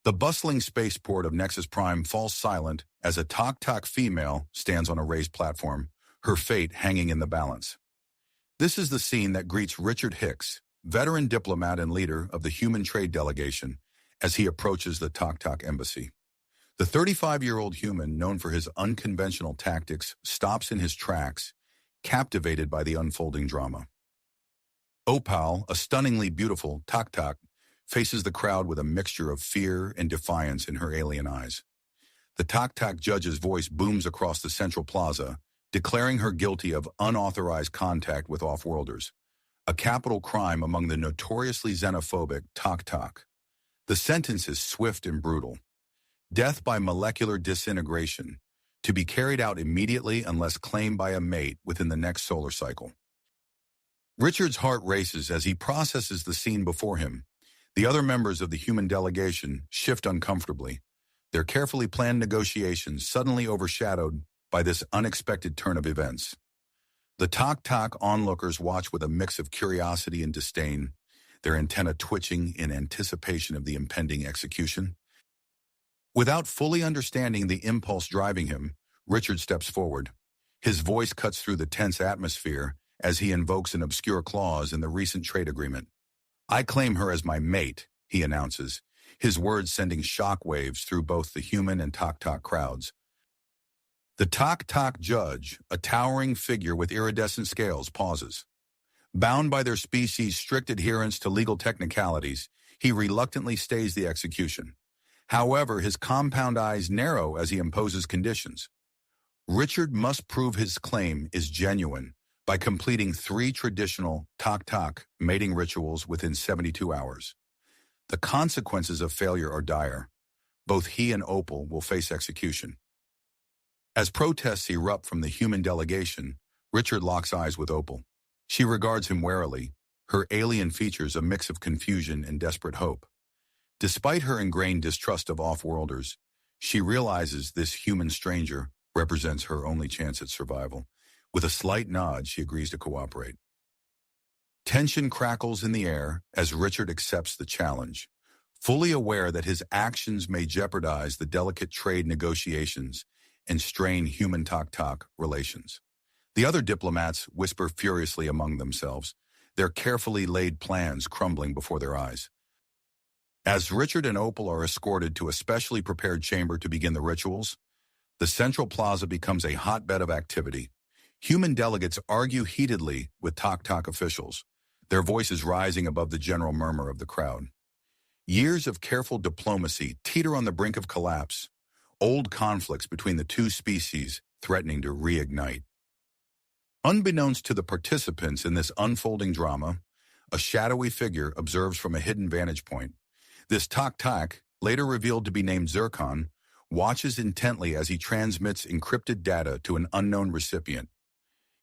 The bustling spaceport of Nexus Prime falls silent as a Tok female stands on a raised platform, her fate hanging in the balance. This is the scene that greets Richard Hicks, veteran diplomat and leader of the Human Trade Delegation, as he approaches the Tok embassy. The 35-year-old human, known for his unconventional tactics, stops in his tracks, captivated by the unfolding drama. Opal, a stunningly beautiful Tok, faces the crowd with a mixture of fear and defiance in her alien eyes. The Tok judge's voice booms across the central plaza, declaring her guilty of unauthorized contact with off-worlders, a capital crime among the notoriously xenophobic Tok. The sentence is swift and brutal. Death by molecular disintegration, to be carried out immediately unless claimed by a mate within the next solar cycle. Richard's heart races as he processes the scene before him. The other members of the human delegation shift uncomfortably, their carefully planned negotiations suddenly overshadowed by this unexpected turn of events. The Tok onlookers watch with a mix of curiosity and disdain, their antennae twitching in anticipation of the impending execution. Without fully understanding the impulse driving him, Richard steps forward. His voice cuts through the tense atmosphere as he invokes an obscure clause in the recent trade agreement. "I claim her as my mate," he announces, his words sending shockwaves through both the human and Tok crowds. The Tok judge, a towering figure with iridescent scales, pauses. Bound by their species' strict adherence to legal technicalities, he reluctantly stays the execution. However, his compound eyes narrow as he imposes conditions. Richard must prove his claim is genuine by completing 3 traditional Tok mating rituals within 72 hours. The consequences of failure are dire. Both he and Opal will face execution. As protests erupt from the human delegation, Richard locks eyes with Opal. She regards him warily, her alien features a mix of confusion and desperate hope. Despite her ingrained distrust of off-worlders, she realizes this human stranger represents her only chance at survival. With a slight nod, she agrees to cooperate. Tension crackles in the air as Richard accepts the challenge, fully aware that his actions may jeopardize the delicate trade negotiations and strain human Tok relations. The other diplomats whisper furiously among themselves, their carefully laid plans crumbling before their eyes. As Richard and Opal are escorted to a specially prepared chamber to begin the rituals, the central plaza becomes a hotbed of activity. Human delegates argue heatedly with Tok officials, their voices rising above the general murmur of the crowd. Years of careful diplomacy teeter on the brink of collapse, old conflicts between the two species threatening to reignite. Unbeknownst to the participants in this unfolding drama, a shadowy figure observes from a hidden vantage point. This Tok, later revealed to be named Zircon, watches intently as he transmits encrypted data to an unknown recipient.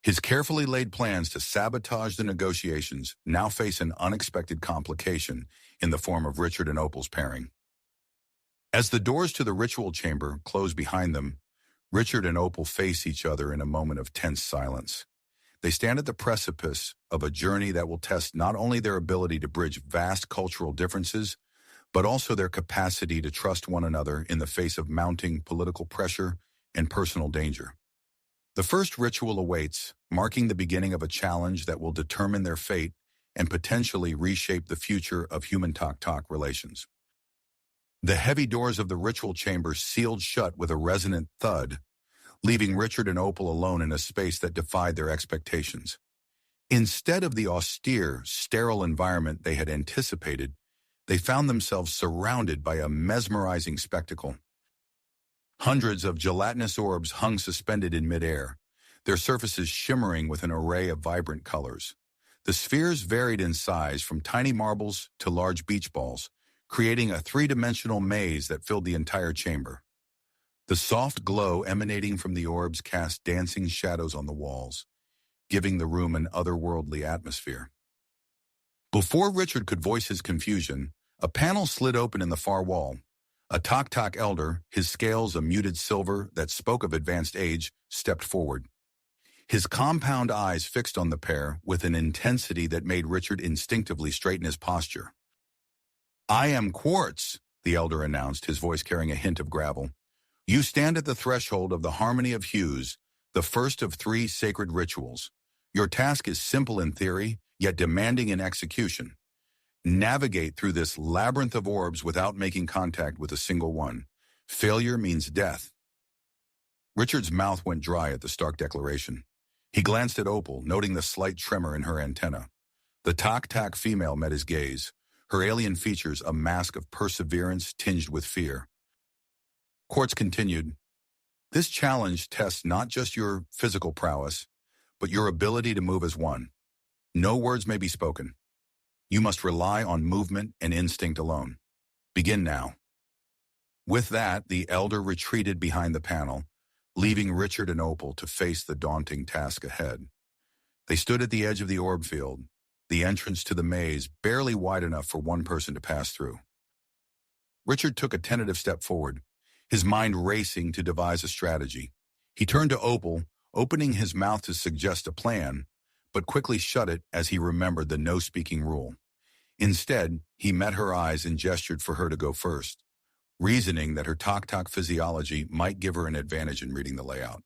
His carefully laid plans to sabotage the negotiations now face an unexpected complication in the form of Richard and Opal's pairing. As the doors to the ritual chamber close behind them, Richard and Opal face each other in a moment of tense silence. They stand at the precipice of a journey that will test not only their ability to bridge vast cultural differences, but also their capacity to trust one another in the face of mounting political pressure and personal danger. The first ritual awaits, marking the beginning of a challenge that will determine their fate and potentially reshape the future of human Tok relations. The heavy doors of the ritual chamber sealed shut with a resonant thud, leaving Richard and Opal alone in a space that defied their expectations. Instead of the austere, sterile environment they had anticipated, they found themselves surrounded by a mesmerizing spectacle. Hundreds of gelatinous orbs hung suspended in midair, their surfaces shimmering with an array of vibrant colors. The spheres varied in size from tiny marbles to large beach balls, creating a 3-dimensional maze that filled the entire chamber. The soft glow emanating from the orbs cast dancing shadows on the walls, giving the room an otherworldly atmosphere. Before Richard could voice his confusion, a panel slid open in the far wall. A Tok elder, his scales a muted silver that spoke of advanced age, stepped forward. His compound eyes fixed on the pair with an intensity that made Richard instinctively straighten his posture. "I am Quartz," the elder announced, his voice carrying a hint of gravel. You stand at the threshold of the harmony of hues, the first of 3 sacred rituals. Your task is simple in theory, yet demanding in execution. Navigate through this labyrinth of orbs without making contact with a single one. Failure means death. Richard's mouth went dry at the stark declaration. He glanced at Opal, noting the slight tremor in her antenna. The Tok-Tak female met his gaze, her alien features a mask of perseverance tinged with fear. Quartz continued, this challenge tests not just your physical prowess, but your ability to move as one. No words may be spoken. You must rely on movement and instinct alone. Begin now. With that, the elder retreated behind the panel, leaving Richard and Opal to face the daunting task ahead. They stood at the edge of the orb field, the entrance to the maze barely wide enough for one person to pass through. Richard took a tentative step forward, his mind racing to devise a strategy. He turned to Opal, opening his mouth to suggest a plan, but quickly shut it as he remembered the no-speaking rule. Instead, he met her eyes and gestured for her to go first, reasoning that her Tok-Tak physiology might give her an advantage in reading the layout.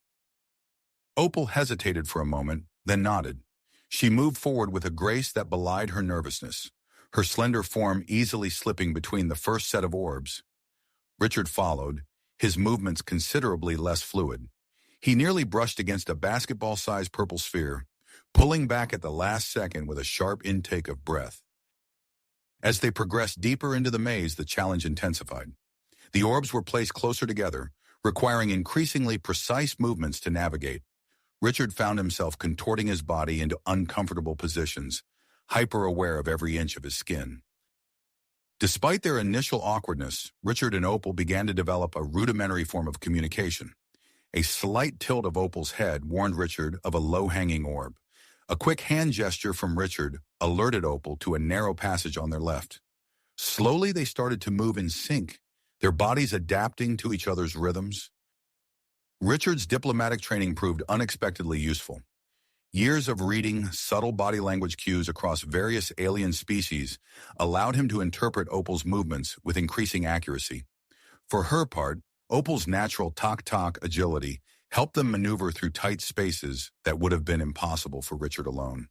Opal hesitated for a moment, then nodded. She moved forward with a grace that belied her nervousness, her slender form easily slipping between the first set of orbs. Richard followed, his movements considerably less fluid. He nearly brushed against a basketball-sized purple sphere, pulling back at the last second with a sharp intake of breath. As they progressed deeper into the maze, the challenge intensified. The orbs were placed closer together, requiring increasingly precise movements to navigate. Richard found himself contorting his body into uncomfortable positions, hyper-aware of every inch of his skin. Despite their initial awkwardness, Richard and Opal began to develop a rudimentary form of communication. A slight tilt of Opal's head warned Richard of a low-hanging orb. A quick hand gesture from Richard alerted Opal to a narrow passage on their left. Slowly, they started to move in sync, their bodies adapting to each other's rhythms. Richard's diplomatic training proved unexpectedly useful. Years of reading subtle body language cues across various alien species allowed him to interpret Opal's movements with increasing accuracy. For her part, Opal's natural Tok-Tak agility helped them maneuver through tight spaces that would have been impossible for Richard alone.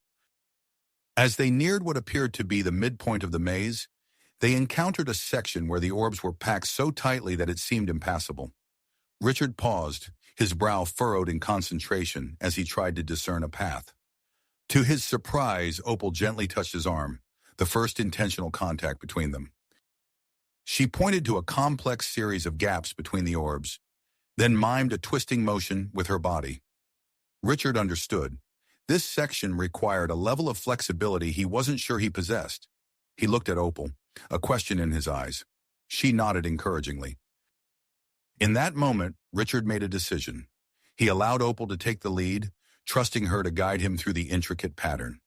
As they neared what appeared to be the midpoint of the maze, they encountered a section where the orbs were packed so tightly that it seemed impassable. Richard paused, his brow furrowed in concentration as he tried to discern a path. To his surprise, Opal gently touched his arm, the first intentional contact between them. She pointed to a complex series of gaps between the orbs, then mimed a twisting motion with her body. Richard understood. This section required a level of flexibility he wasn't sure he possessed. He looked at Opal, a question in his eyes. She nodded encouragingly. In that moment, Richard made a decision. He allowed Opal to take the lead, trusting her to guide him through the intricate pattern.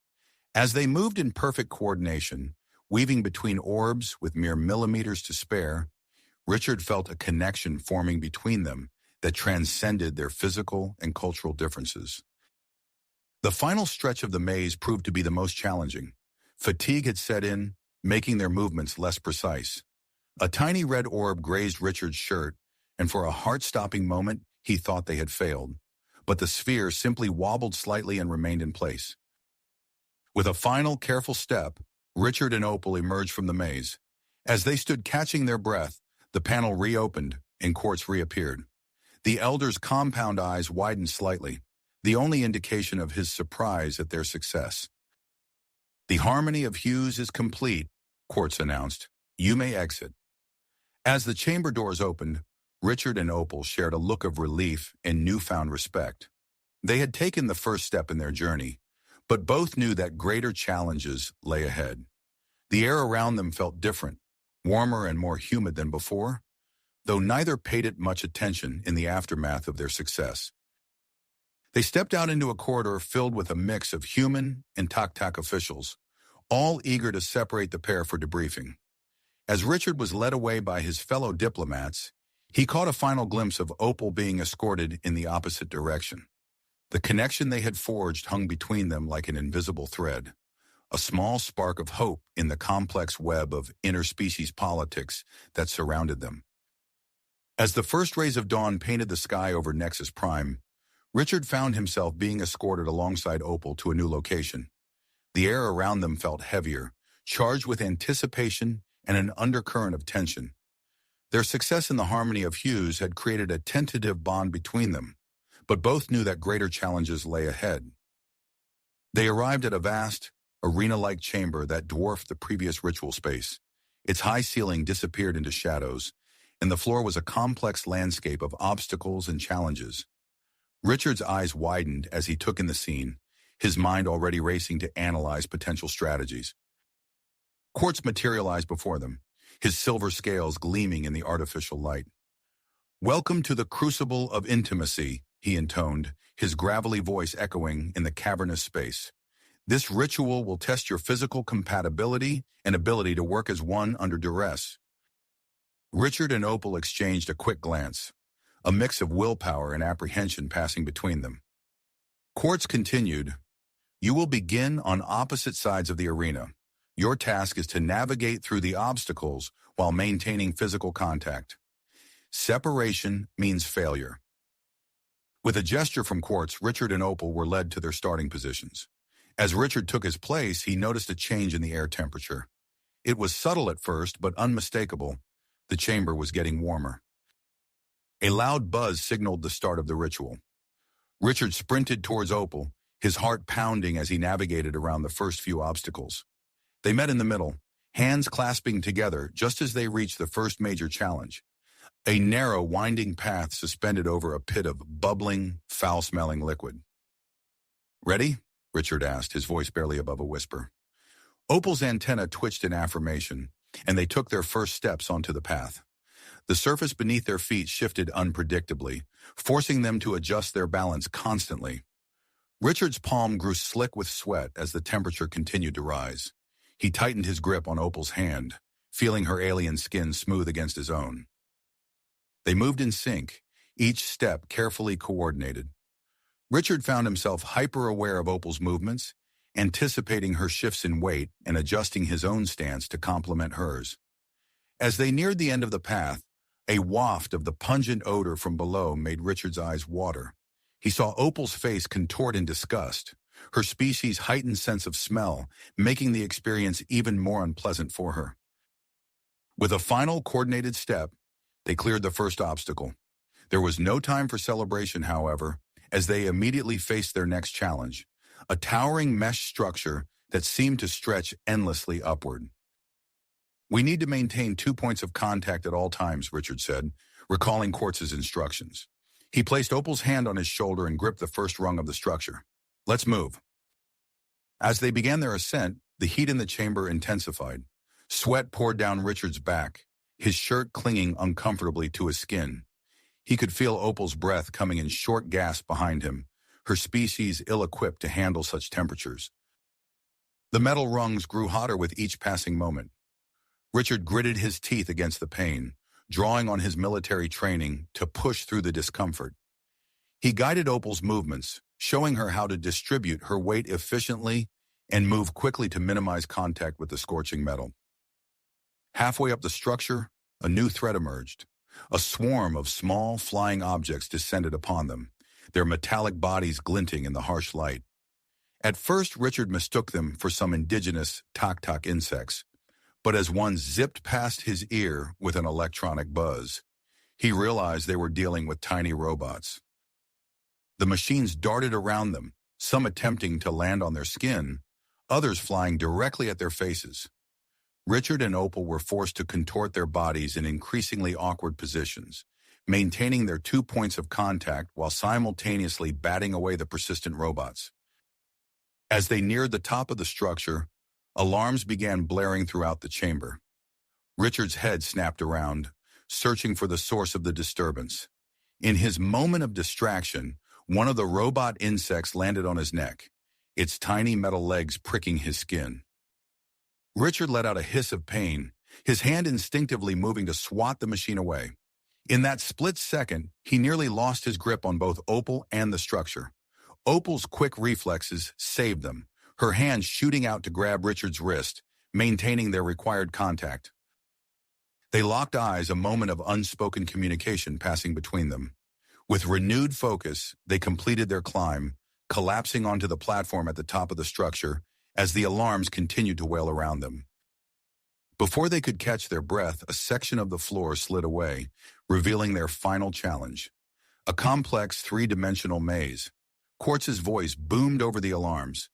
As they moved in perfect coordination, weaving between orbs with mere millimeters to spare, Richard felt a connection forming between them that transcended their physical and cultural differences. The final stretch of the maze proved to be the most challenging. Fatigue had set in, making their movements less precise. A tiny red orb grazed Richard's shirt, and for a heart-stopping moment, he thought they had failed. But the sphere simply wobbled slightly and remained in place. With a final, careful step, Richard and Opal emerged from the maze. As they stood catching their breath, the panel reopened and Quartz reappeared. The elder's compound eyes widened slightly, the only indication of his surprise at their success. The harmony of hues is complete, Quartz announced. You may exit. As the chamber doors opened, Richard and Opal shared a look of relief and newfound respect. They had taken the first step in their journey, but both knew that greater challenges lay ahead. The air around them felt different, warmer and more humid than before, though neither paid it much attention in the aftermath of their success. They stepped out into a corridor filled with a mix of human and Tok-Tak officials, all eager to separate the pair for debriefing. As Richard was led away by his fellow diplomats, he caught a final glimpse of Opal being escorted in the opposite direction. The connection they had forged hung between them like an invisible thread, a small spark of hope in the complex web of interspecies politics that surrounded them. As the first rays of dawn painted the sky over Nexus Prime, Richard found himself being escorted alongside Opal to a new location. The air around them felt heavier, charged with anticipation and an undercurrent of tension. Their success in the harmony of hues had created a tentative bond between them, but both knew that greater challenges lay ahead. They arrived at a vast, arena-like chamber that dwarfed the previous ritual space. Its high ceiling disappeared into shadows, and the floor was a complex landscape of obstacles and challenges. Richard's eyes widened as he took in the scene, his mind already racing to analyze potential strategies. Quartz materialized before them, his silver scales gleaming in the artificial light. "Welcome to the Crucible of Intimacy," he intoned, his gravelly voice echoing in the cavernous space. "This ritual will test your physical compatibility and ability to work as one under duress." Richard and Opal exchanged a quick glance, a mix of willpower and apprehension passing between them. Quartz continued, "You will begin on opposite sides of the arena. Your task is to navigate through the obstacles while maintaining physical contact. Separation means failure." With a gesture from Quartz, Richard and Opal were led to their starting positions. As Richard took his place, he noticed a change in the air temperature. It was subtle at first, but unmistakable. The chamber was getting warmer. A loud buzz signaled the start of the ritual. Richard sprinted towards Opal, his heart pounding as he navigated around the first few obstacles. They met in the middle, hands clasping together just as they reached the first major challenge. A narrow, winding path suspended over a pit of bubbling, foul-smelling liquid. "Ready?" Richard asked, his voice barely above a whisper. Opal's antenna twitched in affirmation, and they took their first steps onto the path. The surface beneath their feet shifted unpredictably, forcing them to adjust their balance constantly. Richard's palm grew slick with sweat as the temperature continued to rise. He tightened his grip on Opal's hand, feeling her alien skin smooth against his own. They moved in sync, each step carefully coordinated. Richard found himself hyper-aware of Opal's movements, anticipating her shifts in weight and adjusting his own stance to complement hers. As they neared the end of the path, a waft of the pungent odor from below made Richard's eyes water. He saw Opal's face contort in disgust, her species' heightened sense of smell making the experience even more unpleasant for her. With a final coordinated step, they cleared the first obstacle. There was no time for celebration, however, as they immediately faced their next challenge, a towering mesh structure that seemed to stretch endlessly upward. "We need to maintain 2 points of contact at all times," Richard said, recalling Quartz's instructions. He placed Opal's hand on his shoulder and gripped the first rung of the structure. "Let's move." As they began their ascent, the heat in the chamber intensified. Sweat poured down Richard's back, his shirt clinging uncomfortably to his skin. He could feel Opal's breath coming in short gasps behind him, her species ill-equipped to handle such temperatures. The metal rungs grew hotter with each passing moment. Richard gritted his teeth against the pain, drawing on his military training to push through the discomfort. He guided Opal's movements, showing her how to distribute her weight efficiently and move quickly to minimize contact with the scorching metal. Halfway up the structure, a new threat emerged. A swarm of small, flying objects descended upon them, their metallic bodies glinting in the harsh light. At first, Richard mistook them for some indigenous tok-tok insects, but as one zipped past his ear with an electronic buzz, he realized they were dealing with tiny robots. The machines darted around them, some attempting to land on their skin, others flying directly at their faces. Richard and Opal were forced to contort their bodies in increasingly awkward positions, maintaining their 2 points of contact while simultaneously batting away the persistent robots. As they neared the top of the structure, alarms began blaring throughout the chamber. Richard's head snapped around, searching for the source of the disturbance. In his moment of distraction, one of the robot insects landed on his neck, its tiny metal legs pricking his skin. Richard let out a hiss of pain, his hand instinctively moving to swat the machine away. In that split second, he nearly lost his grip on both Opal and the structure. Opal's quick reflexes saved them, her hand shooting out to grab Richard's wrist, maintaining their required contact. They locked eyes, a moment of unspoken communication passing between them. With renewed focus, they completed their climb, collapsing onto the platform at the top of the structure as the alarms continued to wail around them. Before they could catch their breath, a section of the floor slid away, revealing their final challenge. A complex three-dimensional maze. Quartz's voice boomed over the alarms.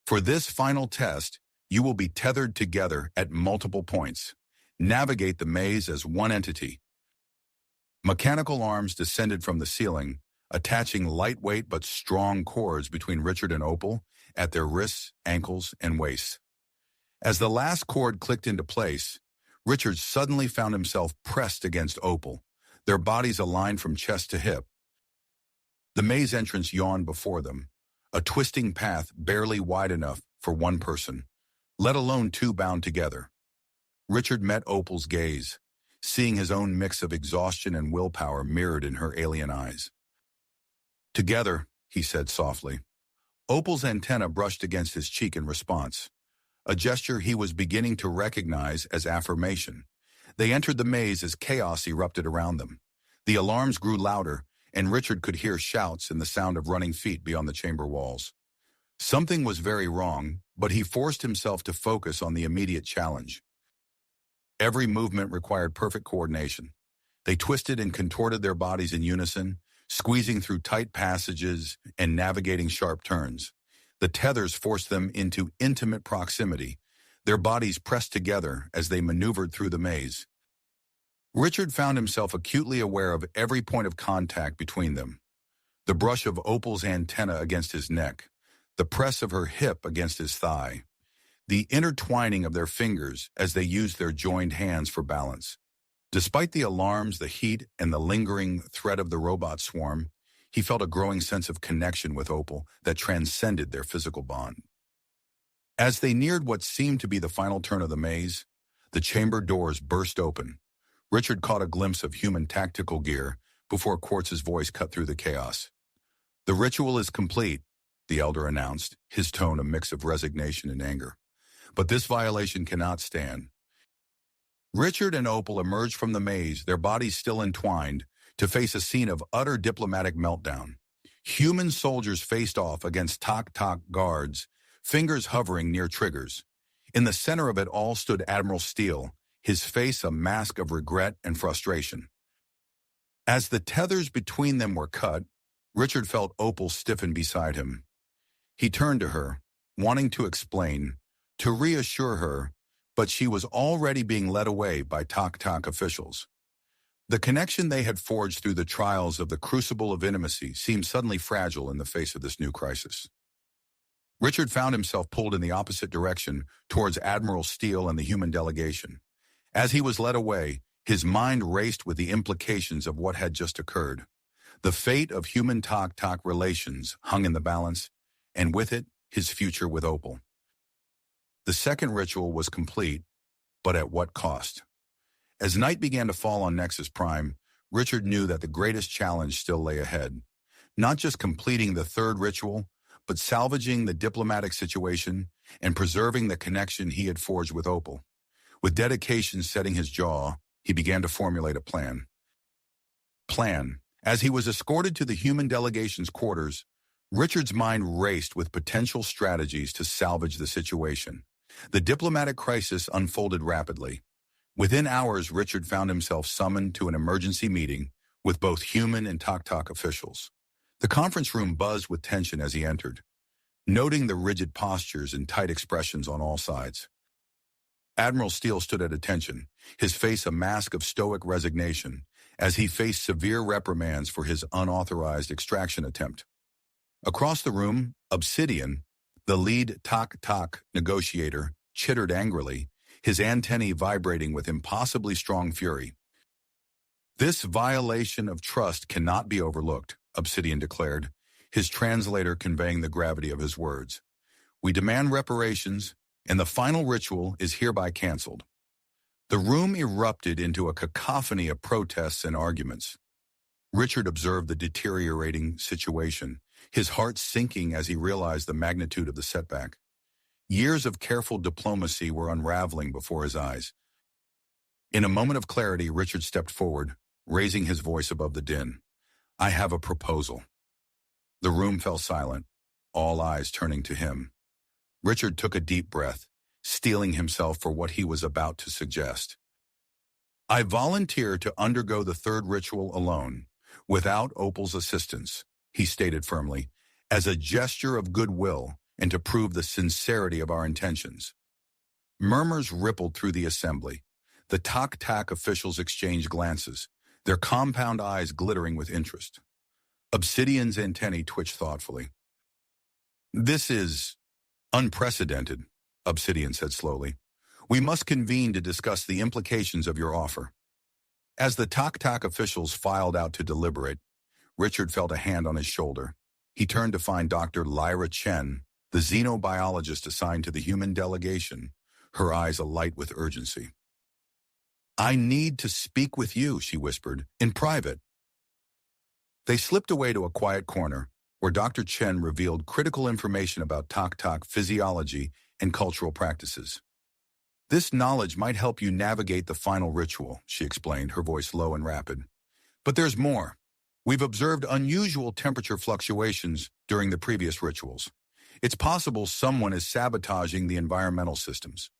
For this final test, you will be tethered together at multiple points. Navigate the maze as one entity. Mechanical arms descended from the ceiling, attaching lightweight but strong cords between Richard and Opal at their wrists, ankles, and waists. As the last cord clicked into place, Richard suddenly found himself pressed against Opal, their bodies aligned from chest to hip. The maze entrance yawned before them, a twisting path barely wide enough for one person, let alone two bound together. Richard met Opal's gaze, seeing his own mix of exhaustion and willpower mirrored in her alien eyes. "Together," he said softly. Opal's antenna brushed against his cheek in response, a gesture he was beginning to recognize as affirmation. They entered the maze as chaos erupted around them. The alarms grew louder, and Richard could hear shouts and the sound of running feet beyond the chamber walls. Something was very wrong, but he forced himself to focus on the immediate challenge. Every movement required perfect coordination. They twisted and contorted their bodies in unison, squeezing through tight passages and navigating sharp turns. The tethers forced them into intimate proximity, their bodies pressed together as they maneuvered through the maze. Richard found himself acutely aware of every point of contact between them. The brush of Opal's antenna against his neck, the press of her hip against his thigh, the intertwining of their fingers as they used their joined hands for balance. Despite the alarms, the heat, and the lingering threat of the robot swarm, he felt a growing sense of connection with Opal that transcended their physical bond. As they neared what seemed to be the final turn of the maze, the chamber doors burst open. Richard caught a glimpse of human tactical gear before Quartz's voice cut through the chaos. "The ritual is complete," the Elder announced, his tone a mix of resignation and anger. "But this violation cannot stand." Richard and Opal emerged from the maze, their bodies still entwined, to face a scene of utter diplomatic meltdown. Human soldiers faced off against Tok-Tok guards, fingers hovering near triggers. In the center of it all stood Admiral Steele, his face a mask of regret and frustration. As the tethers between them were cut, Richard felt Opal stiffen beside him. He turned to her, wanting to explain, to reassure her, but she was already being led away by Tok-Tok officials. The connection they had forged through the trials of the Crucible of intimacy seemed suddenly fragile in the face of this new crisis. Richard found himself pulled in the opposite direction towards Admiral Steele and the human delegation. As he was led away, his mind raced with the implications of what had just occurred. The fate of human Tok-Tok relations hung in the balance, and with it, his future with Opal. The second ritual was complete, but at what cost? As night began to fall on Nexus Prime, Richard knew that the greatest challenge still lay ahead. Not just completing the third ritual, but salvaging the diplomatic situation and preserving the connection he had forged with Opal. With dedication setting his jaw, he began to formulate a plan. As he was escorted to the human delegation's quarters, Richard's mind raced with potential strategies to salvage the situation. The diplomatic crisis unfolded rapidly. Within hours, Richard found himself summoned to an emergency meeting with both human and Tok-Tok officials. The conference room buzzed with tension as he entered, noting the rigid postures and tight expressions on all sides. Admiral Steele stood at attention, his face a mask of stoic resignation, as he faced severe reprimands for his unauthorized extraction attempt. Across the room, Obsidian, the lead Tok-Tok negotiator, chittered angrily, his antennae vibrating with impossibly strong fury. "This violation of trust cannot be overlooked," Obsidian declared, his translator conveying the gravity of his words. "We demand reparations, and the final ritual is hereby canceled." The room erupted into a cacophony of protests and arguments. Richard observed the deteriorating situation, his heart sinking as he realized the magnitude of the setback. Years of careful diplomacy were unraveling before his eyes. In a moment of clarity, Richard stepped forward, raising his voice above the din. "I have a proposal." The room fell silent, all eyes turning to him. Richard took a deep breath, steeling himself for what he was about to suggest. "I volunteer to undergo the third ritual alone, without Opal's assistance," he stated firmly, "as a gesture of goodwill and to prove the sincerity of our intentions." Murmurs rippled through the assembly. The Tok-Tak officials exchanged glances, their compound eyes glittering with interest. Obsidian's antennae twitched thoughtfully. "This is unprecedented," Obsidian said slowly. "We must convene to discuss the implications of your offer." As the Tok-Tak officials filed out to deliberate, Richard felt a hand on his shoulder. He turned to find Dr. Lyra Chen, the xenobiologist assigned to the human delegation, her eyes alight with urgency. "I need to speak with you," she whispered, "in private." They slipped away to a quiet corner, where Dr. Chen revealed critical information about Tok-Tak physiology and cultural practices. "This knowledge might help you navigate the final ritual," she explained, her voice low and rapid. "But there's more. We've observed unusual temperature fluctuations during the previous rituals. It's possible someone is sabotaging the environmental systems."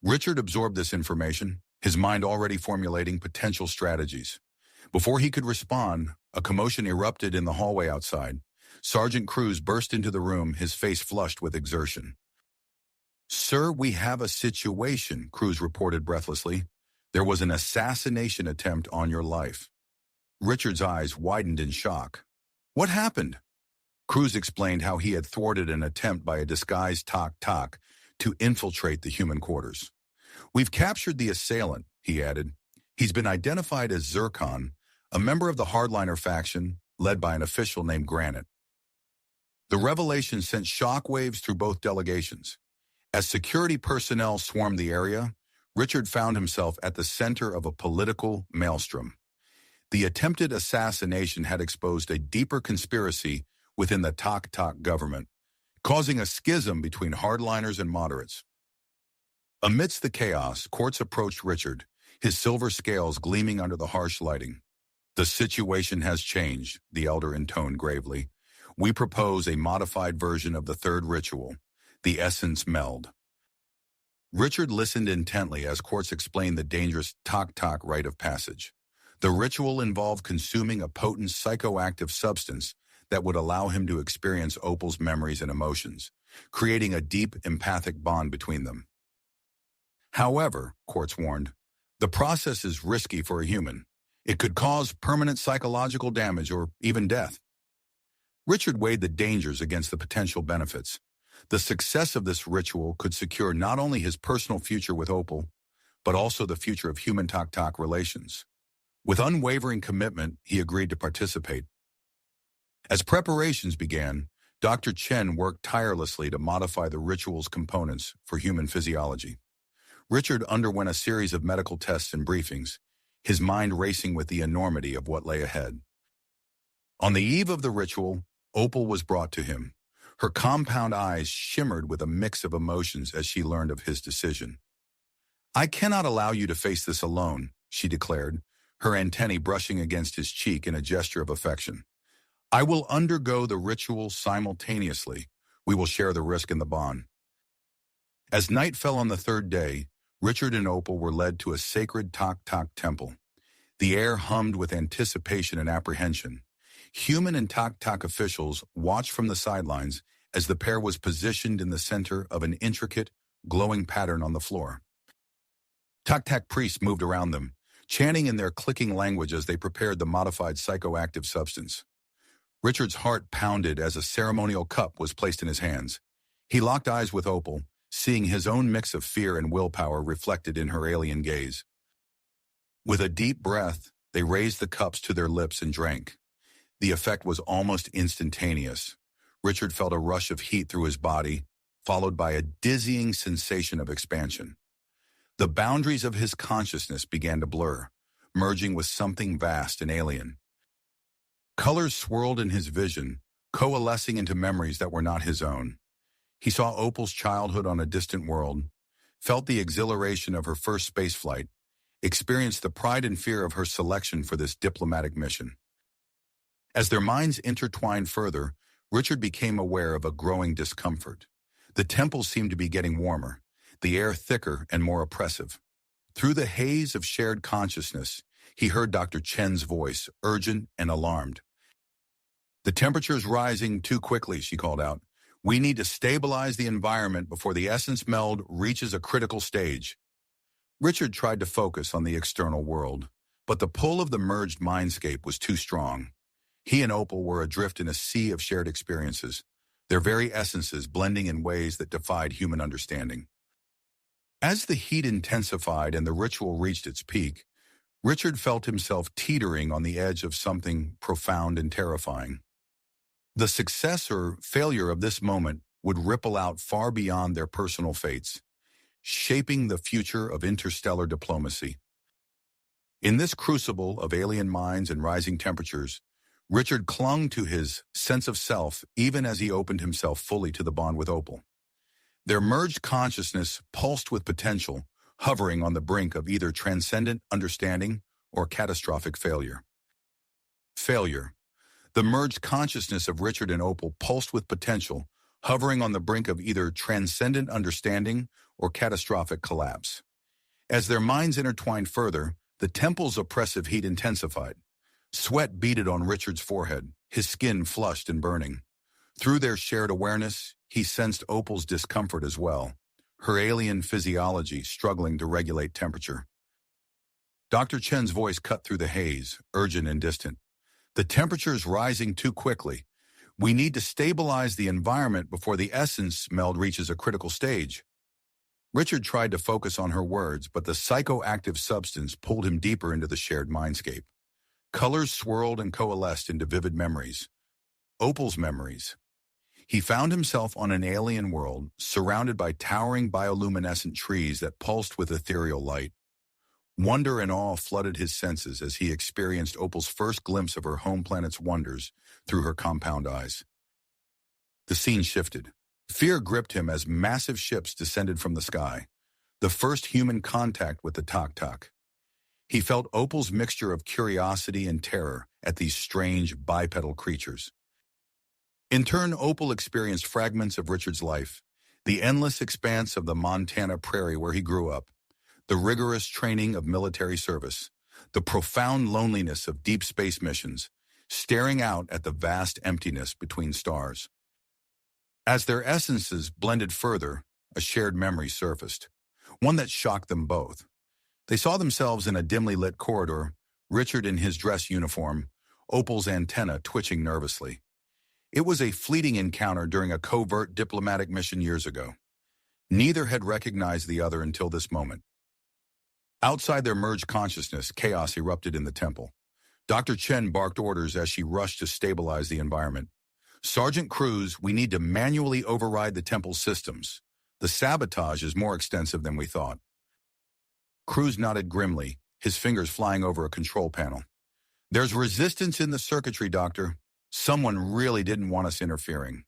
Richard absorbed this information, his mind already formulating potential strategies. Before he could respond, a commotion erupted in the hallway outside. Sergeant Cruz burst into the room, his face flushed with exertion. "Sir, we have a situation," Cruz reported breathlessly. "There was an assassination attempt on your life." Richard's eyes widened in shock. "What happened?" Cruz explained how he had thwarted an attempt by a disguised Tok-Tak to infiltrate the human quarters. "We've captured the assailant," he added. "He's been identified as Zircon, a member of the hardliner faction led by an official named Granite." The revelation sent shockwaves through both delegations. As security personnel swarmed the area, Richard found himself at the center of a political maelstrom. The attempted assassination had exposed a deeper conspiracy within the Tok-Tak government, causing a schism between hardliners and moderates. Amidst the chaos, Quartz approached Richard, his silver scales gleaming under the harsh lighting. "The situation has changed," the elder intoned gravely. "We propose a modified version of the third ritual, the essence meld." Richard listened intently as Quartz explained the dangerous Tok-Tak rite of passage. The ritual involved consuming a potent psychoactive substance that would allow him to experience Opal's memories and emotions, creating a deep empathic bond between them. "However," Quartz warned, "the process is risky for a human. It could cause permanent psychological damage or even death." Richard weighed the dangers against the potential benefits. The success of this ritual could secure not only his personal future with Opal, but also the future of human Tok-Tak relations. With unwavering commitment, he agreed to participate. As preparations began, Dr. Chen worked tirelessly to modify the ritual's components for human physiology. Richard underwent a series of medical tests and briefings, his mind racing with the enormity of what lay ahead. On the eve of the ritual, Opal was brought to him. Her compound eyes shimmered with a mix of emotions as she learned of his decision. "I cannot allow you to face this alone," she declared, her antennae brushing against his cheek in a gesture of affection. "I will undergo the ritual simultaneously. We will share the risk and the bond." As night fell on the third day, Richard and Opal were led to a sacred Tok-Tak temple. The air hummed with anticipation and apprehension. Human and Tok-Tak officials watched from the sidelines as the pair was positioned in the center of an intricate, glowing pattern on the floor. Tok-Tak priests moved around them, chanting in their clicking language as they prepared the modified psychoactive substance. Richard's heart pounded as a ceremonial cup was placed in his hands. He locked eyes with Opal, seeing his own mix of fear and willpower reflected in her alien gaze. With a deep breath, they raised the cups to their lips and drank. The effect was almost instantaneous. Richard felt a rush of heat through his body, followed by a dizzying sensation of expansion. The boundaries of his consciousness began to blur, merging with something vast and alien. Colors swirled in his vision, coalescing into memories that were not his own. He saw Opal's childhood on a distant world, felt the exhilaration of her first spaceflight, experienced the pride and fear of her selection for this diplomatic mission. As their minds intertwined further, Richard became aware of a growing discomfort. The temple seemed to be getting warmer, the air thicker and more oppressive. Through the haze of shared consciousness, he heard Dr. Chen's voice, urgent and alarmed. "The temperature's rising too quickly," she called out. "We need to stabilize the environment before the essence meld reaches a critical stage." Richard tried to focus on the external world, but the pull of the merged mindscape was too strong. He and Opal were adrift in a sea of shared experiences, their very essences blending in ways that defied human understanding. As the heat intensified and the ritual reached its peak, Richard felt himself teetering on the edge of something profound and terrifying. The success or failure of this moment would ripple out far beyond their personal fates, shaping the future of interstellar diplomacy. In this crucible of alien minds and rising temperatures, Richard clung to his sense of self even as he opened himself fully to the bond with Opal. Their merged consciousness pulsed with potential, hovering on the brink of either transcendent understanding or catastrophic failure. Failure. The merged consciousness of Richard and Opal pulsed with potential, hovering on the brink of either transcendent understanding or catastrophic collapse. As their minds intertwined further, the temple's oppressive heat intensified. Sweat beaded on Richard's forehead, his skin flushed and burning. Through their shared awareness, he sensed Opal's discomfort as well, her alien physiology struggling to regulate temperature. Dr. Chen's voice cut through the haze, urgent and distant. "The temperature's rising too quickly. We need to stabilize the environment before the essence meld reaches a critical stage." Richard tried to focus on her words, but the psychoactive substance pulled him deeper into the shared mindscape. Colors swirled and coalesced into vivid memories. Opal's memories. He found himself on an alien world, surrounded by towering bioluminescent trees that pulsed with ethereal light. Wonder and awe flooded his senses as he experienced Opal's first glimpse of her home planet's wonders through her compound eyes. The scene shifted. Fear gripped him as massive ships descended from the sky, the first human contact with the Tok-Tok. He felt Opal's mixture of curiosity and terror at these strange bipedal creatures. In turn, Opal experienced fragments of Richard's life, the endless expanse of the Montana prairie where he grew up, the rigorous training of military service, the profound loneliness of deep space missions, staring out at the vast emptiness between stars. As their essences blended further, a shared memory surfaced, one that shocked them both. They saw themselves in a dimly lit corridor, Richard in his dress uniform, Opal's antenna twitching nervously. It was a fleeting encounter during a covert diplomatic mission years ago. Neither had recognized the other until this moment. Outside their merged consciousness, chaos erupted in the temple. Dr. Chen barked orders as she rushed to stabilize the environment. "Sergeant Cruz, we need to manually override the temple's systems. The sabotage is more extensive than we thought." Cruz nodded grimly, his fingers flying over a control panel. "There's resistance in the circuitry, Doctor. Someone really didn't want us interfering."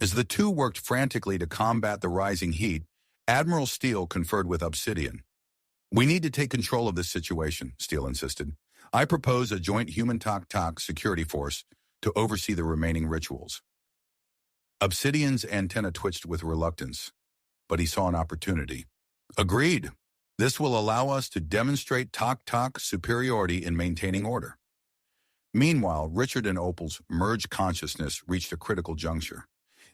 As the two worked frantically to combat the rising heat, Admiral Steele conferred with Obsidian. "We need to take control of this situation," Steele insisted. "I propose a joint human Tok-Tok security force to oversee the remaining rituals." Obsidian's antenna twitched with reluctance, but he saw an opportunity. "Agreed. This will allow us to demonstrate Tok-Tok superiority in maintaining order." Meanwhile, Richard and Opal's merged consciousness reached a critical juncture.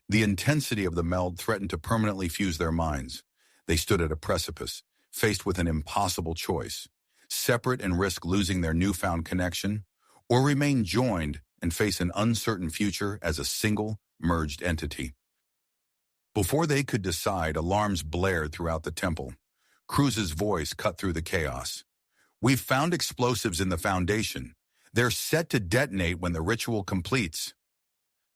The intensity of the meld threatened to permanently fuse their minds. They stood at a precipice, faced with an impossible choice: separate and risk losing their newfound connection, or remain joined and face an uncertain future as a single, merged entity. Before they could decide, alarms blared throughout the temple. Cruz's voice cut through the chaos. "We've found explosives in the Foundation. They're set to detonate when the ritual completes."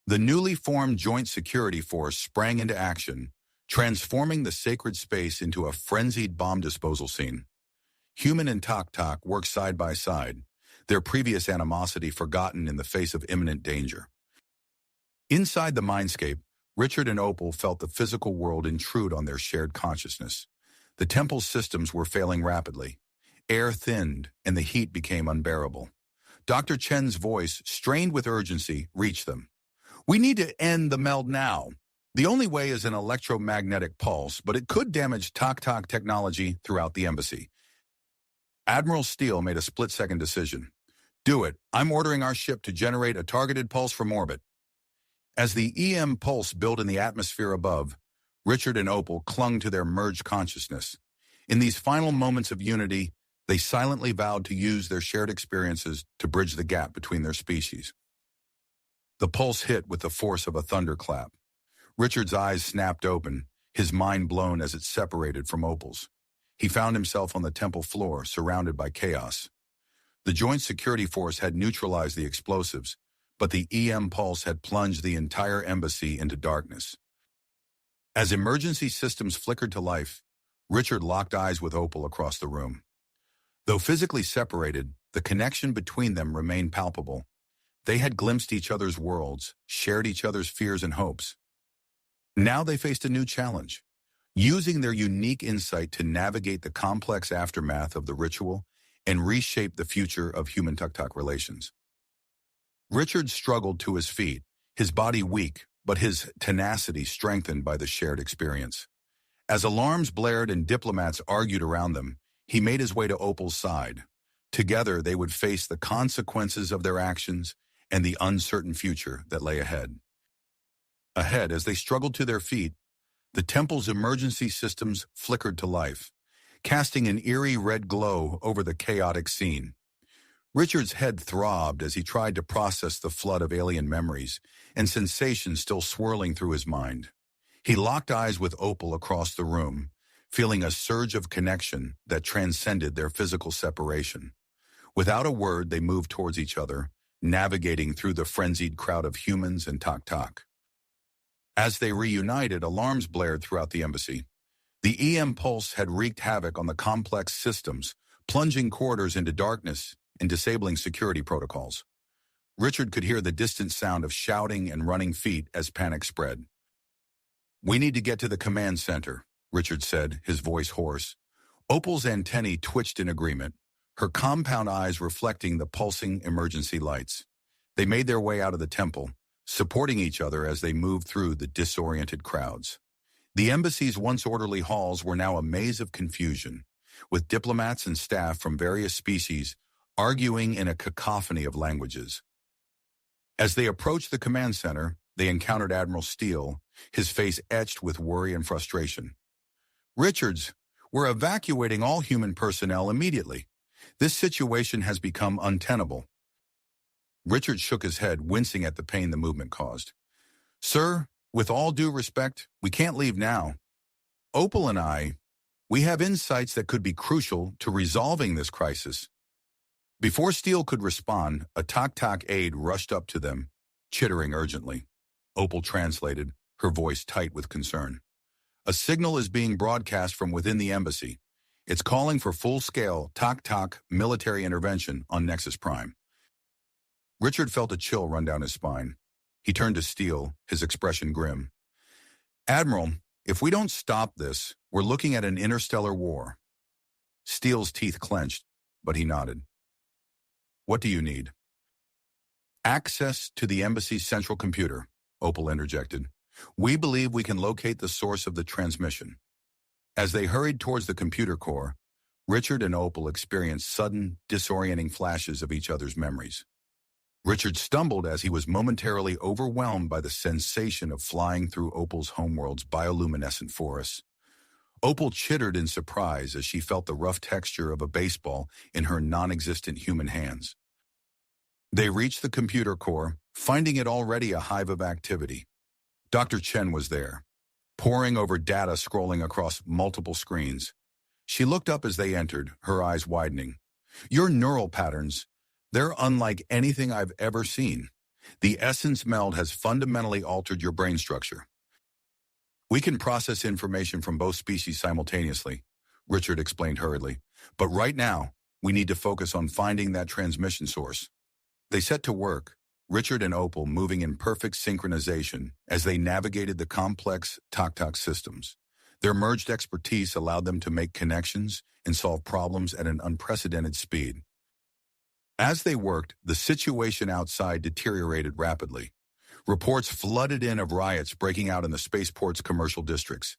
The newly formed Joint Security Force sprang into action, transforming the sacred space into a frenzied bomb disposal scene. Human and Tok-Tok worked side by side, their previous animosity forgotten in the face of imminent danger. Inside the mindscape, Richard and Opal felt the physical world intrude on their shared consciousness. The temple's systems were failing rapidly. Air thinned, and the heat became unbearable. Dr. Chen's voice, strained with urgency, reached them. "We need to end the meld now. The only way is an electromagnetic pulse, but it could damage Tok technology throughout the embassy." Admiral Steele made a split-second decision. "Do it. I'm ordering our ship to generate a targeted pulse from orbit." As the EM pulse built in the atmosphere above, Richard and Opal clung to their merged consciousness. In these final moments of unity, they silently vowed to use their shared experiences to bridge the gap between their species. The pulse hit with the force of a thunderclap. Richard's eyes snapped open, his mind blown as it separated from Opal's. He found himself on the temple floor, surrounded by chaos. The Joint Security Force had neutralized the explosives, but the EM pulse had plunged the entire embassy into darkness. As emergency systems flickered to life, Richard locked eyes with Opal across the room. Though physically separated, the connection between them remained palpable. They had glimpsed each other's worlds, shared each other's fears and hopes. Now they faced a new challenge, using their unique insight to navigate the complex aftermath of the ritual and reshape the future of human-Tok relations. Richard struggled to his feet, his body weak, but his tenacity strengthened by the shared experience. As alarms blared and diplomats argued around them, he made his way to Opal's side. Together, they would face the consequences of their actions and the uncertain future that lay ahead. Ahead, as they struggled to their feet, the temple's emergency systems flickered to life, casting an eerie red glow over the chaotic scene. Richard's head throbbed as he tried to process the flood of alien memories and sensations still swirling through his mind. He locked eyes with Opal across the room, feeling a surge of connection that transcended their physical separation. Without a word, they moved towards each other, navigating through the frenzied crowd of humans and Tok. As they reunited, alarms blared throughout the embassy. The EM pulse had wreaked havoc on the complex systems, plunging corridors into darkness and disabling security protocols. Richard could hear the distant sound of shouting and running feet as panic spread. "We need to get to the command center," Richard said, his voice hoarse. Opal's antennae twitched in agreement, her compound eyes reflecting the pulsing emergency lights. They made their way out of the temple, supporting each other as they moved through the disoriented crowds. The embassy's once orderly halls were now a maze of confusion, with diplomats and staff from various species arguing in a cacophony of languages. As they approached the command center, they encountered Admiral Steele, his face etched with worry and frustration. "Richards, we're evacuating all human personnel immediately. This situation has become untenable." Richard shook his head, wincing at the pain the movement caused. "Sir, with all due respect, we can't leave now. Opal and we have insights that could be crucial to resolving this crisis." Before Steele could respond, a Tok aide rushed up to them, chittering urgently. Opal translated, her voice tight with concern. "A signal is being broadcast from within the embassy. It's calling for full-scale Tok military intervention on Nexus Prime." Richard felt a chill run down his spine. He turned to Steele, his expression grim. "Admiral, if we don't stop this, we're looking at an interstellar war." Steele's teeth clenched, but he nodded. "What do you need?" "Access to the embassy's central computer," Opal interjected. "We believe we can locate the source of the transmission." As they hurried towards the computer core, Richard and Opal experienced sudden, disorienting flashes of each other's memories. Richard stumbled as he was momentarily overwhelmed by the sensation of flying through Opal's homeworld's bioluminescent forests. Opal chittered in surprise as she felt the rough texture of a baseball in her non-existent human hands. They reached the computer core, finding it already a hive of activity. Dr. Chen was there, poring over data scrolling across multiple screens. She looked up as they entered, her eyes widening. "Your neural patterns, they're unlike anything I've ever seen. The essence meld has fundamentally altered your brain structure." "We can process information from both species simultaneously," Richard explained hurriedly. "But right now, we need to focus on finding that transmission source." They set to work, Richard and Opal moving in perfect synchronization as they navigated the complex Tok systems. Their merged expertise allowed them to make connections and solve problems at an unprecedented speed. As they worked, the situation outside deteriorated rapidly. Reports flooded in of riots breaking out in the spaceport's commercial districts.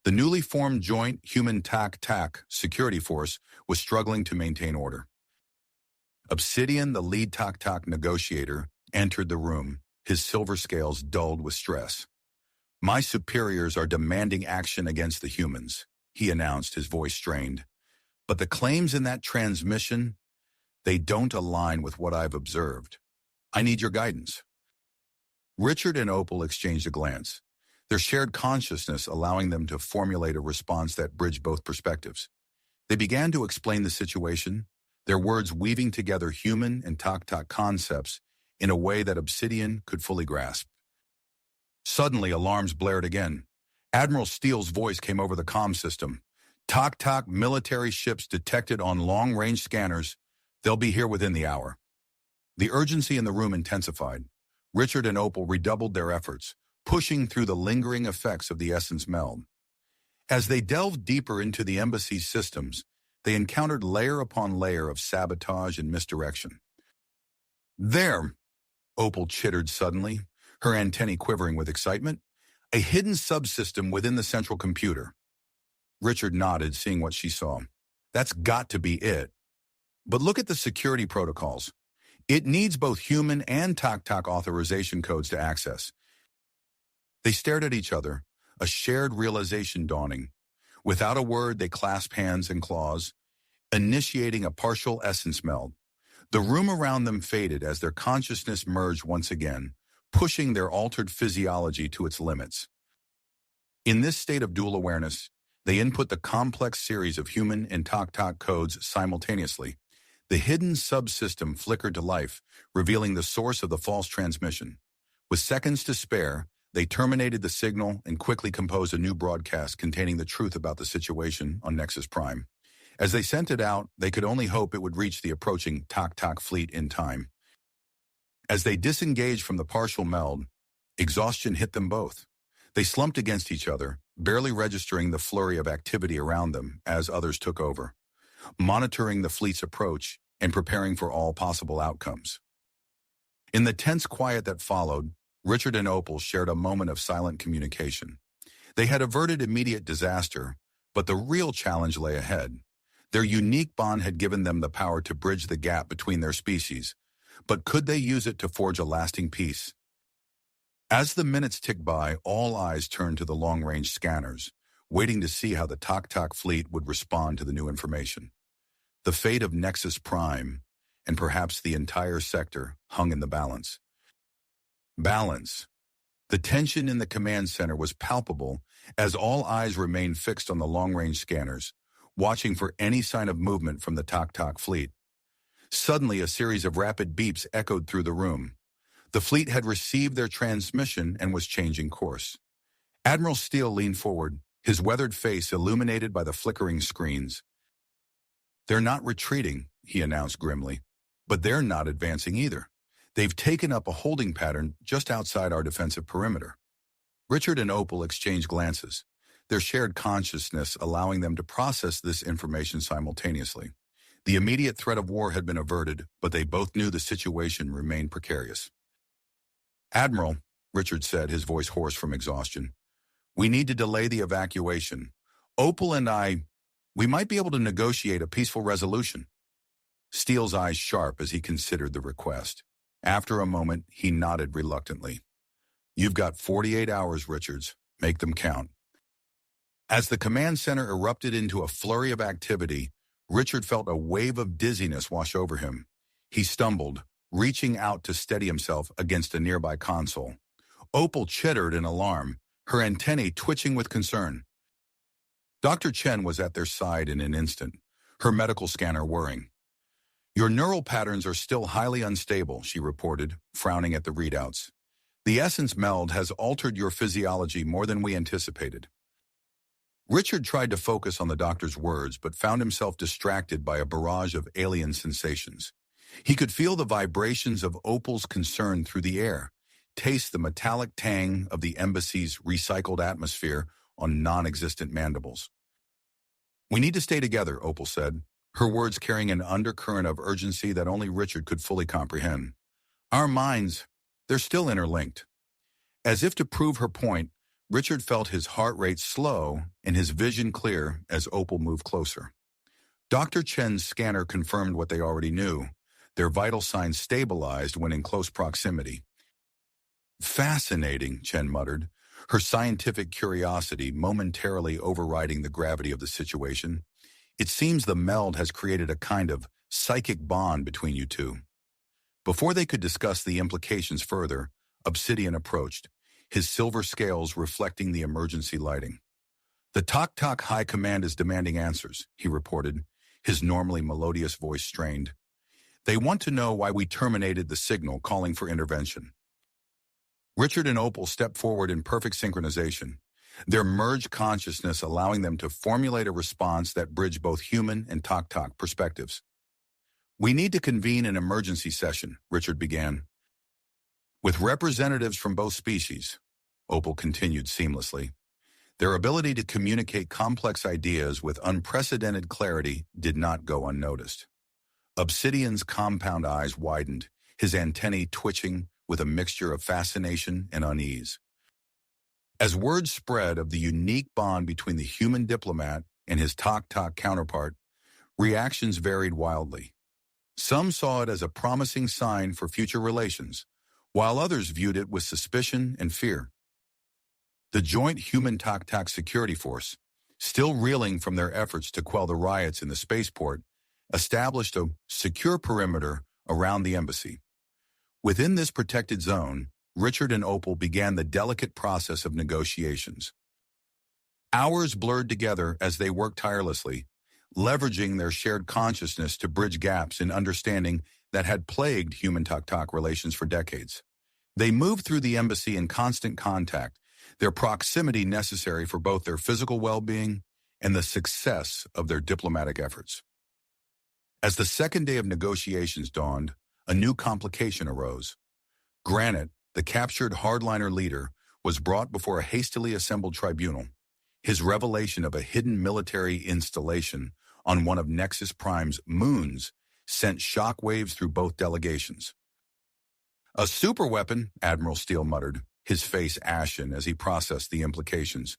The newly formed Joint Human Tok Security Force was struggling to maintain order. Obsidian, the lead Tok negotiator, entered the room, his silver scales dulled with stress. "My superiors are demanding action against the humans," he announced, his voice strained. "But the claims in that transmission, they don't align with what I've observed. I need your guidance." Richard and Opal exchanged a glance, their shared consciousness allowing them to formulate a response that bridged both perspectives. They began to explain the situation, their words weaving together human and Tok concepts in a way that Obsidian could fully grasp. Suddenly, alarms blared again. Admiral Steele's voice came over the comm system. "Tok military ships detected on long-range scanners. They'll be here within the hour." The urgency in the room intensified. Richard and Opal redoubled their efforts, pushing through the lingering effects of the essence meld. As they delved deeper into the embassy's systems, they encountered layer upon layer of sabotage and misdirection. "There," Opal chittered suddenly, her antennae quivering with excitement. "A hidden subsystem within the central computer." Richard nodded, seeing what she saw. "That's got to be it. But look at the security protocols. It needs both human and Tok authorization codes to access." They stared at each other, a shared realization dawning. Without a word, they clasped hands and claws, initiating a partial essence meld. The room around them faded as their consciousness merged once again, pushing their altered physiology to its limits. In this state of dual awareness, they input the complex series of human and Tok codes simultaneously. The hidden subsystem flickered to life, revealing the source of the false transmission. With seconds to spare, they terminated the signal and quickly composed a new broadcast containing the truth about the situation on Nexus Prime. As they sent it out, they could only hope it would reach the approaching Tok fleet in time. As they disengaged from the partial meld, exhaustion hit them both. They slumped against each other, barely registering the flurry of activity around them as others took over, monitoring the fleet's approach and preparing for all possible outcomes. In the tense quiet that followed, Richard and Opal shared a moment of silent communication. They had averted immediate disaster, but the real challenge lay ahead. Their unique bond had given them the power to bridge the gap between their species, but could they use it to forge a lasting peace? As the minutes ticked by, all eyes turned to the long-range scanners, waiting to see how the Tok fleet would respond to the new information. The fate of Nexus Prime, and perhaps the entire sector, hung in the balance. Balance. The tension in the command center was palpable as all eyes remained fixed on the long-range scanners, watching for any sign of movement from the Tok fleet. Suddenly, a series of rapid beeps echoed through the room. The fleet had received their transmission and was changing course. Admiral Steele leaned forward, his weathered face illuminated by the flickering screens. "They're not retreating," he announced grimly, "but they're not advancing either. They've taken up a holding pattern just outside our defensive perimeter." Richard and Opal exchanged glances, their shared consciousness allowing them to process this information simultaneously. The immediate threat of war had been averted, but they both knew the situation remained precarious. "Admiral," Richard said, his voice hoarse from exhaustion, "we need to delay the evacuation. Opal and we might be able to negotiate a peaceful resolution." Steele's eyes sharp as he considered the request. After a moment, he nodded reluctantly. "You've got 48 hours, Richards. Make them count." As the command center erupted into a flurry of activity, Richard felt a wave of dizziness wash over him. He stumbled, reaching out to steady himself against a nearby console. Opal chittered in alarm, her antennae twitching with concern. Dr. Chen was at their side in an instant, her medical scanner whirring. "Your neural patterns are still highly unstable," she reported, frowning at the readouts. "The essence meld has altered your physiology more than we anticipated." Richard tried to focus on the doctor's words, but found himself distracted by a barrage of alien sensations. He could feel the vibrations of Opal's concern through the air, taste the metallic tang of the embassy's recycled atmosphere on non-existent mandibles. "We need to stay together," Opal said, her words carrying an undercurrent of urgency that only Richard could fully comprehend. "Our minds, they're still interlinked." As if to prove her point, Richard felt his heart rate slow and his vision clear as Opal moved closer. Dr. Chen's scanner confirmed what they already knew. Their vital signs stabilized when in close proximity. "Fascinating," Chen muttered, her scientific curiosity momentarily overriding the gravity of the situation. "It seems the meld has created a kind of psychic bond between you two." Before they could discuss the implications further, Obsidian approached, his silver scales reflecting the emergency lighting. "The Tok High Command is demanding answers," he reported, his normally melodious voice strained. "They want to know why we terminated the signal calling for intervention." Richard and Opal stepped forward in perfect synchronization, their merged consciousness allowing them to formulate a response that bridged both human and Tok perspectives. "We need to convene an emergency session," Richard began. "With representatives from both species," Opal continued seamlessly. Their ability to communicate complex ideas with unprecedented clarity did not go unnoticed. Obsidian's compound eyes widened, his antennae twitching with a mixture of fascination and unease. As word spread of the unique bond between the human diplomat and his Tok counterpart, reactions varied wildly. Some saw it as a promising sign for future relations, while others viewed it with suspicion and fear. The joint human Tok security force, still reeling from their efforts to quell the riots in the spaceport, established a secure perimeter around the embassy. Within this protected zone, Richard and Opal began the delicate process of negotiations. Hours blurred together as they worked tirelessly, leveraging their shared consciousness to bridge gaps in understanding that had plagued human Tok relations for decades. They moved through the embassy in constant contact, their proximity necessary for both their physical well-being and the success of their diplomatic efforts. As the second day of negotiations dawned, a new complication arose. Granite, the captured hardliner leader, was brought before a hastily assembled tribunal. His revelation of a hidden military installation on one of Nexus Prime's moons sent shockwaves through both delegations. "A superweapon," Admiral Steele muttered, his face ashen as he processed the implications,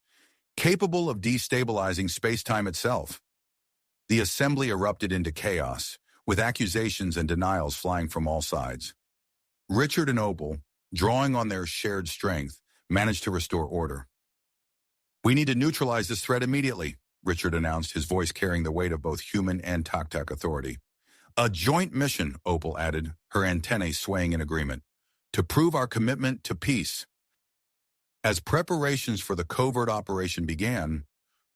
"capable of destabilizing space-time itself." The assembly erupted into chaos, with accusations and denials flying from all sides. Richard and Opal, drawing on their shared strength, managed to restore order. "We need to neutralize this threat immediately," Richard announced, his voice carrying the weight of both human and Tok authority. "A joint mission," Opal added, her antennae swaying in agreement, "to prove our commitment to peace." As preparations for the covert operation began,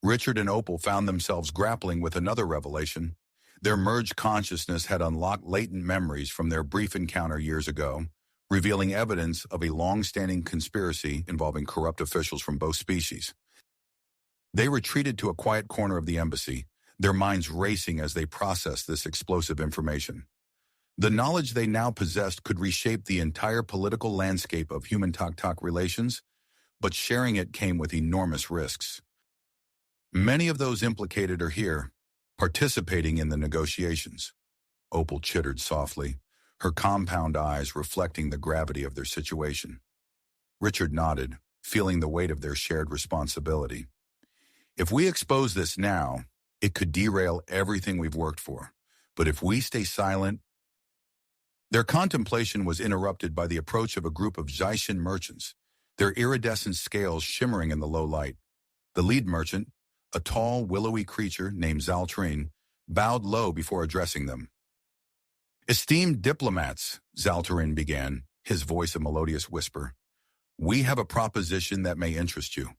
Richard and Opal found themselves grappling with another revelation. Their merged consciousness had unlocked latent memories from their brief encounter years ago, revealing evidence of a long-standing conspiracy involving corrupt officials from both species. They retreated to a quiet corner of the embassy, their minds racing as they processed this explosive information. The knowledge they now possessed could reshape the entire political landscape of human Tok relations, but sharing it came with enormous risks. Many of those implicated are here, participating in the negotiations. Opal chittered softly, her compound eyes reflecting the gravity of their situation. Richard nodded, feeling the weight of their shared responsibility. "If we expose this now, it could derail everything we've worked for. But if we stay silent..." Their contemplation was interrupted by the approach of a group of Zhaishan merchants, their iridescent scales shimmering in the low light. The lead merchant, a tall, willowy creature named Zaltrine, bowed low before addressing them. "Esteemed diplomats," Zaltrine began, his voice a melodious whisper, "we have a proposition that may interest you."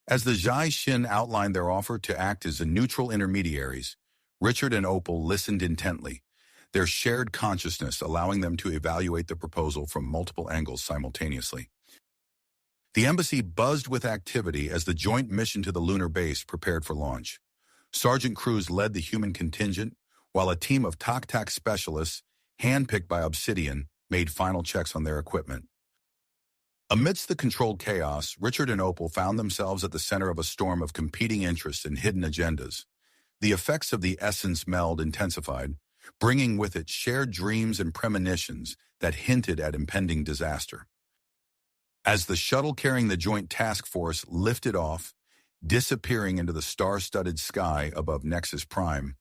As the Zhaishan outlined their offer to act as neutral intermediaries, Richard and Opal listened intently, their shared consciousness allowing them to evaluate the proposal from multiple angles simultaneously. The embassy buzzed with activity as the joint mission to the lunar base prepared for launch. Sergeant Cruz led the human contingent, while a team of Tok specialists handpicked by Obsidian, made final checks on their equipment. Amidst the controlled chaos, Richard and Opal found themselves at the center of a storm of competing interests and hidden agendas. The effects of the essence meld intensified, bringing with it shared dreams and premonitions that hinted at impending disaster. As the shuttle carrying the joint task force lifted off, disappearing into the star-studded sky above Nexus Prime,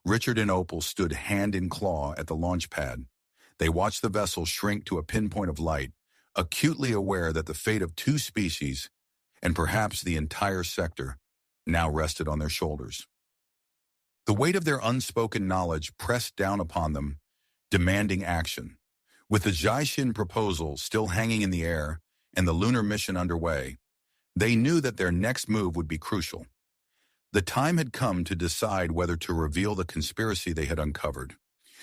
Richard and Opal stood hand in claw at the launch pad. They watched the vessel shrink to a pinpoint of light, acutely aware that the fate of two species, and perhaps the entire sector, now rested on their shoulders. The weight of their unspoken knowledge pressed down upon them, demanding action. With the Zhaixin proposal still hanging in the air and the lunar mission underway, they knew that their next move would be crucial. The time had come to decide whether to reveal the conspiracy they had uncovered,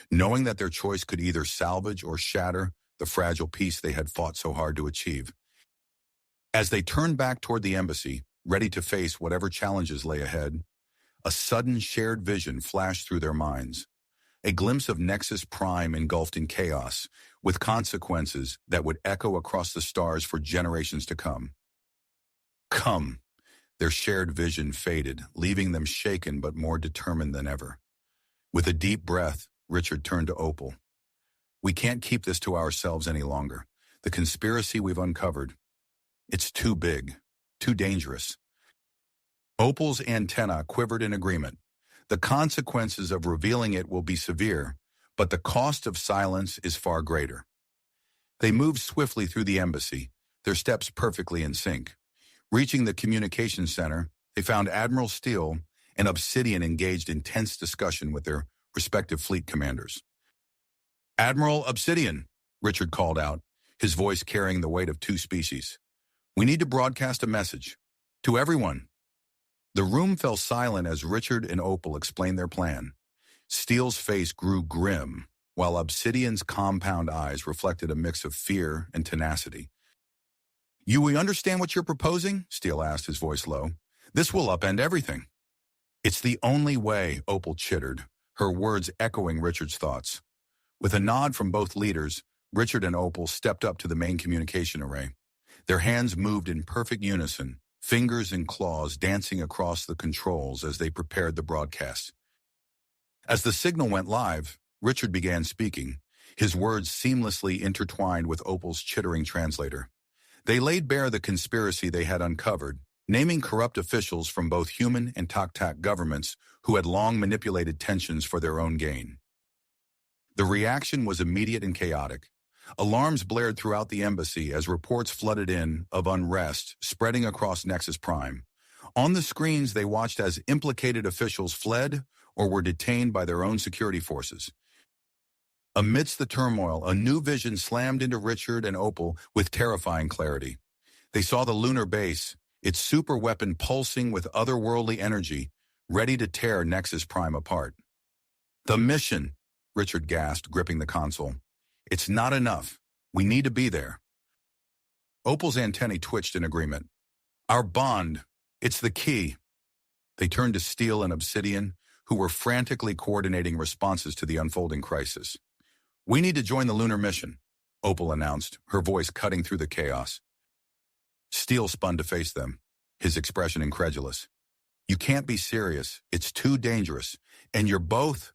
knowing that their choice could either salvage or shatter the fragile peace they had fought so hard to achieve. As they turned back toward the embassy, ready to face whatever challenges lay ahead, a sudden shared vision flashed through their minds, a glimpse of Nexus Prime engulfed in chaos, with consequences that would echo across the stars for generations to come. Come. Their shared vision faded, leaving them shaken but more determined than ever. With a deep breath, Richard turned to Opal. We can't keep this to ourselves any longer. The conspiracy we've uncovered, it's too big, too dangerous. Opal's antenna quivered in agreement. The consequences of revealing it will be severe, but the cost of silence is far greater. They moved swiftly through the embassy, their steps perfectly in sync. Reaching the communications center, they found Admiral Steele and Obsidian engaged in tense discussion with their respective fleet commanders. Admiral Obsidian, Richard called out, his voice carrying the weight of two species. We need to broadcast a message. To everyone. The room fell silent as Richard and Opal explained their plan. Steele's face grew grim, while Obsidian's compound eyes reflected a mix of fear and tenacity. We understand what you're proposing? Steele asked, his voice low. This will upend everything. It's the only way, Opal chittered, her words echoing Richard's thoughts. With a nod from both leaders, Richard and Opal stepped up to the main communication array. Their hands moved in perfect unison, fingers and claws dancing across the controls as they prepared the broadcast. As the signal went live, Richard began speaking, his words seamlessly intertwined with Opal's chittering translator. They laid bare the conspiracy they had uncovered, naming corrupt officials from both human and Tok'tak governments who had long manipulated tensions for their own gain. The reaction was immediate and chaotic. Alarms blared throughout the embassy as reports flooded in of unrest spreading across Nexus Prime. On the screens, they watched as implicated officials fled or were detained by their own security forces. Amidst the turmoil, a new vision slammed into Richard and Opal with terrifying clarity. They saw the lunar base, its superweapon pulsing with otherworldly energy, ready to tear Nexus Prime apart. The mission, Richard gasped, gripping the console. It's not enough. We need to be there. Opal's antennae twitched in agreement. Our bond, it's the key. They turned to Steele and Obsidian, who were frantically coordinating responses to the unfolding crisis. We need to join the lunar mission, Opal announced, her voice cutting through the chaos. Steele spun to face them, his expression incredulous. You can't be serious. It's too dangerous. And you're both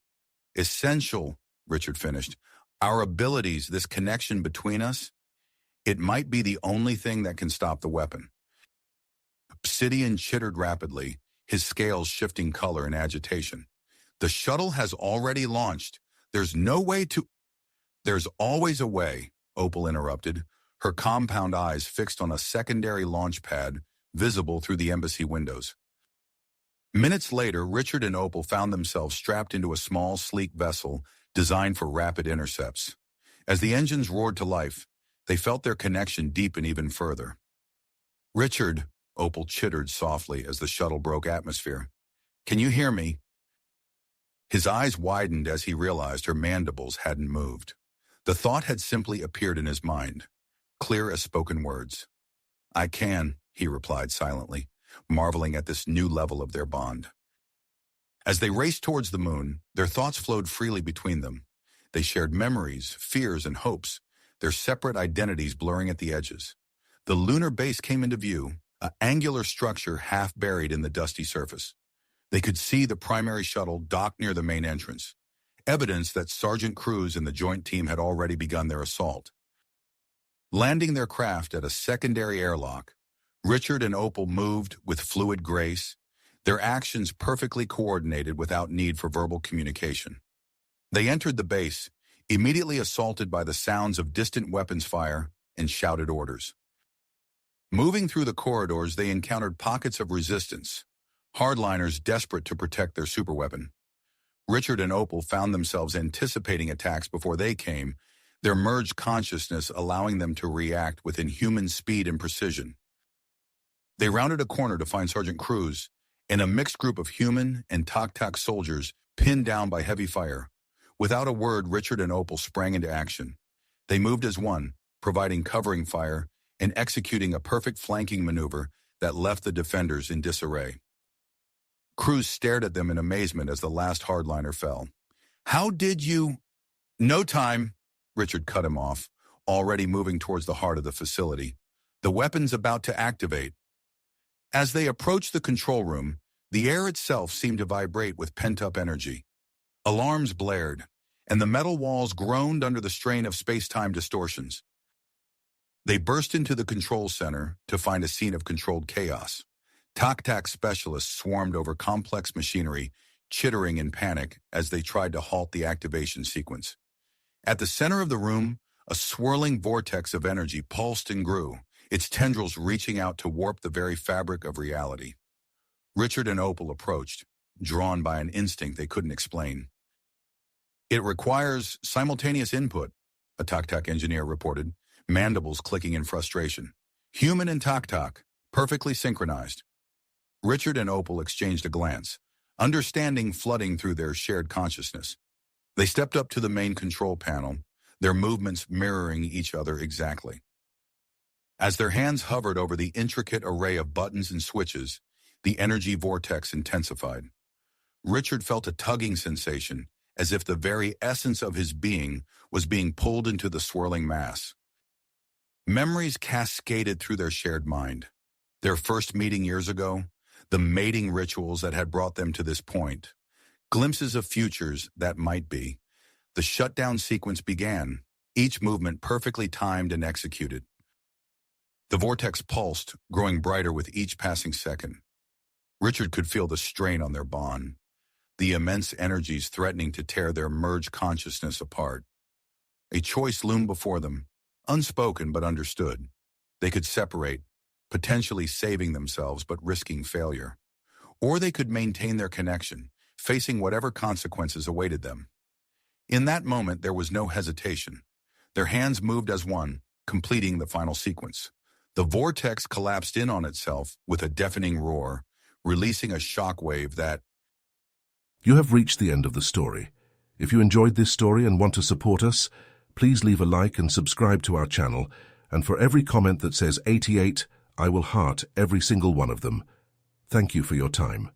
essential, Richard finished. Our abilities, this connection between us, it might be the only thing that can stop the weapon. Obsidian chittered rapidly, his scales shifting color in agitation. The shuttle has already launched. There's no way to... There's always a way, Opal interrupted, her compound eyes fixed on a secondary launch pad visible through the embassy windows. Minutes later, Richard and Opal found themselves strapped into a small, sleek vessel designed for rapid intercepts. As the engines roared to life, they felt their connection deepen even further. Richard, Opal chittered softly as the shuttle broke atmosphere. Can you hear me? His eyes widened as he realized her mandibles hadn't moved. The thought had simply appeared in his mind, clear as spoken words. I can, he replied silently, marveling at this new level of their bond. As they raced towards the moon, their thoughts flowed freely between them. They shared memories, fears, and hopes, their separate identities blurring at the edges. The lunar base came into view, an angular structure half buried in the dusty surface. They could see the primary shuttle docked near the main entrance, evidence that Sergeant Cruz and the joint team had already begun their assault. Landing their craft at a secondary airlock, Richard and Opal moved with fluid grace, their actions perfectly coordinated without need for verbal communication. They entered the base, immediately assaulted by the sounds of distant weapons fire and shouted orders. Moving through the corridors, they encountered pockets of resistance, hardliners desperate to protect their superweapon. Richard and Opal found themselves anticipating attacks before they came, their merged consciousness allowing them to react with inhuman speed and precision. They rounded a corner to find Sergeant Cruz and a mixed group of human and Tok-Tok soldiers pinned down by heavy fire. Without a word, Richard and Opal sprang into action. They moved as one, providing covering fire and executing a perfect flanking maneuver that left the defenders in disarray. Cruz stared at them in amazement as the last hardliner fell. "How did you—" "No time," Richard cut him off, already moving towards the heart of the facility. "The weapon's about to activate." As they approached the control room, the air itself seemed to vibrate with pent-up energy. Alarms blared, and the metal walls groaned under the strain of space-time distortions. They burst into the control center to find a scene of controlled chaos. Tok-Tok specialists swarmed over complex machinery, chittering in panic as they tried to halt the activation sequence. At the center of the room, a swirling vortex of energy pulsed and grew, its tendrils reaching out to warp the very fabric of reality. Richard and Opal approached, drawn by an instinct they couldn't explain. "It requires simultaneous input," a Tok-Tok engineer reported, mandibles clicking in frustration. "Human and Tok-Tok, perfectly synchronized." Richard and Opal exchanged a glance, understanding flooding through their shared consciousness. They stepped up to the main control panel, their movements mirroring each other exactly. As their hands hovered over the intricate array of buttons and switches, the energy vortex intensified. Richard felt a tugging sensation, as if the very essence of his being was being pulled into the swirling mass. Memories cascaded through their shared mind. Their first meeting years ago, the mating rituals that had brought them to this point, glimpses of futures that might be. The shutdown sequence began, each movement perfectly timed and executed. The vortex pulsed, growing brighter with each passing second. Richard could feel the strain on their bond, the immense energies threatening to tear their merged consciousness apart. A choice loomed before them, unspoken but understood. They could separate, potentially saving themselves but risking failure. Or they could maintain their connection, facing whatever consequences awaited them. In that moment, there was no hesitation. Their hands moved as one, completing the final sequence. The vortex collapsed in on itself with a deafening roar, releasing a shockwave that... You have reached the end of the story. If you enjoyed this story and want to support us, please leave a like and subscribe to our channel, and for every comment that says 88, I will heart every single one of them. Thank you for your time.